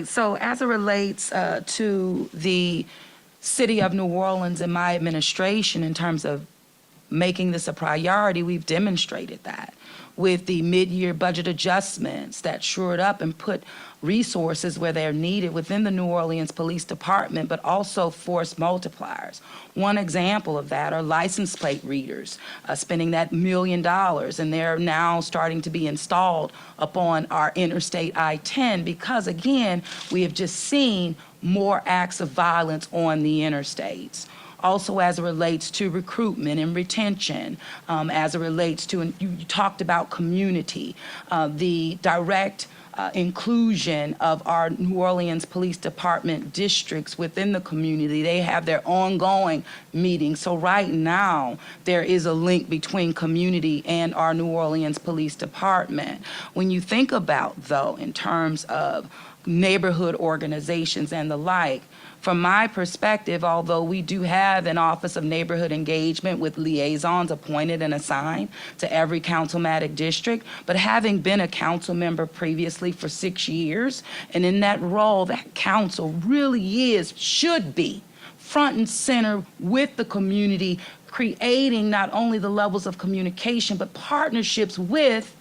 So as it relates to the city of New Orleans and my administration in terms of making this a priority, we've demonstrated that with the mid-year budget adjustments that shored up and put resources where they're needed within the New Orleans Police Department, but also force multipliers. One example of that are license plate readers, spending that $1 million, and they're now starting to be installed upon our Interstate I-10 because, again, we have just seen more acts of violence on the interstates. Also as it relates to recruitment and retention, as it relates to, and you talked about community, the direct inclusion of our New Orleans Police Department districts within the community. They have their ongoing meetings. So right now, there is a link between community and our New Orleans Police Department. When you think about, though, in terms of neighborhood organizations and the like, from my perspective, although we do have an Office of Neighborhood Engagement with liaisons appointed and assigned to every councilmatic district, but having been a council member previously for 6 years, and in that role, that council really should be front and center with the community, creating not only the levels of communication, but partnerships with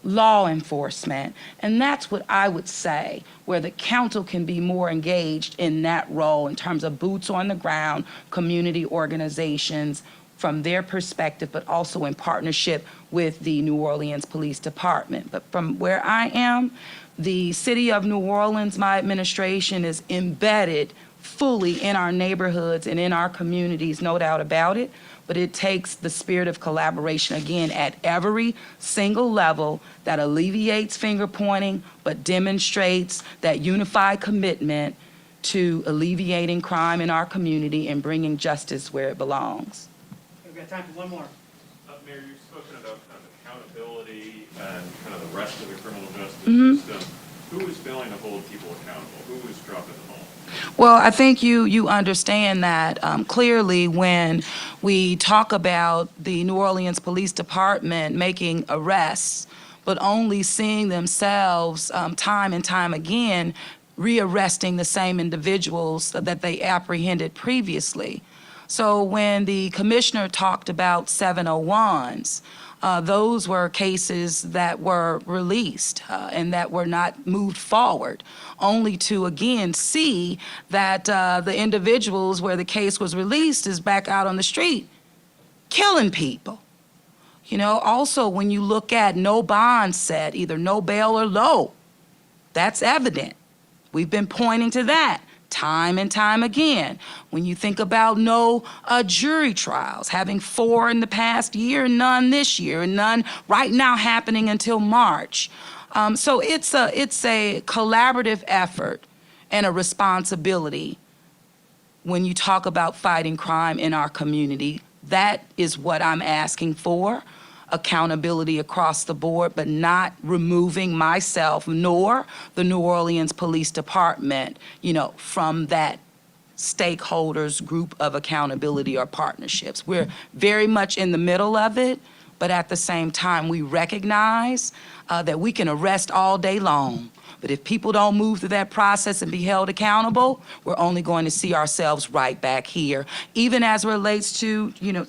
law enforcement. And that's what I would say, where the council can be more engaged in that role in terms of boots on the ground, community organizations from their perspective, but also in partnership with the New Orleans Police Department. But from where I am, the city of New Orleans, my administration is embedded fully in our neighborhoods and in our communities, no doubt about it. But it takes the spirit of collaboration, again, at every single level that alleviates finger pointing, but demonstrates that unified commitment to alleviating crime in our community and bringing justice where it belongs. We've got time for one more. Mayor, you've spoken about kind of accountability and kind of the rest of the criminal justice system. Who is failing to hold people accountable? Who is dropping the ball? Well, I think you understand that clearly when we talk about the New Orleans Police Department making arrests, but only seeing themselves time and time again rearresting the same individuals that they apprehended previously. So when the commissioner talked about 701s, those were cases that were released and that were not moved forward, only to again see that the individuals where the case was released is back out on the street killing people. You know, also when you look at no bond set, either no bail or low, that's evident. We've been pointing to that time and time again. When you think about no jury trials, having 4 in the past year, none this year, and none right now happening until March. So it's a collaborative effort and a responsibility when you talk about fighting crime in our community. That is what I'm asking for. Accountability across the board, but not removing myself nor the New Orleans Police Department, you know, from that stakeholders group of accountability or partnerships. We're very much in the middle of it, but at the same time, we recognize that we can arrest all day long. But if people don't move through that process and be held accountable, we're only going to see ourselves right back here, even as it relates to, you know,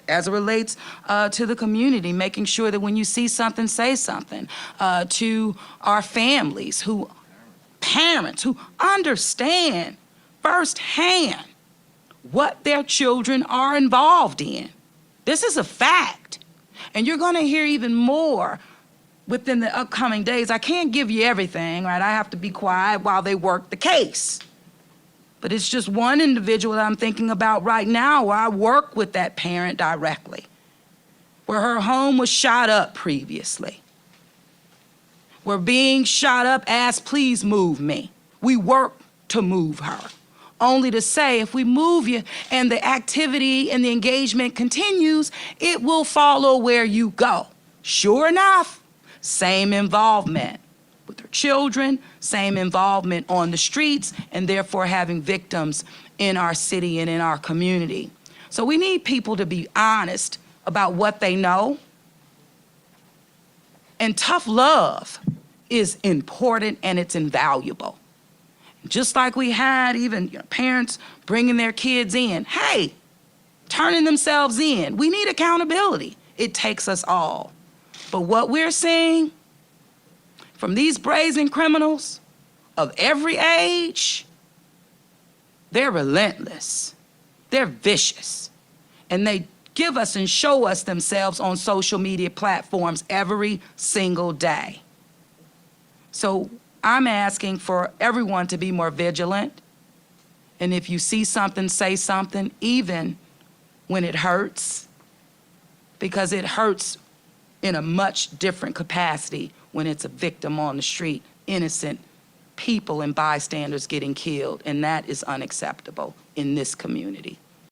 as it relates to the community, making sure that when you see something, say something, to our families, parents who understand firsthand what their children are involved in. This is a fact. And you're going to hear even more within the upcoming days. I can't give you everything, right? I have to be quiet while they work the case. But it's just one individual that I'm thinking about right now where I work with that parent directly, where her home was shot up previously. Where being shot up asked, please move me. We work to move her, only to say if we move you and the activity and the engagement continues, it will follow where you go. Sure enough, same involvement with their children, same involvement on the streets, and therefore having victims in our city and in our community. So we need people to be honest about what they know. And tough love is important and it's invaluable. Just like we had even parents bringing their kids in. Hey, turning themselves in. We need accountability. It takes us all. But what we're seeing from these brazen criminals of every age, they're relentless. They're vicious. And they give us and show us themselves on social media platforms every single day. So I'm asking for everyone to be more vigilant. And if you see something, say something, even when it hurts, because it hurts in a much different capacity when it's a victim on the street, innocent people and bystanders getting killed, and that is unacceptable in this community.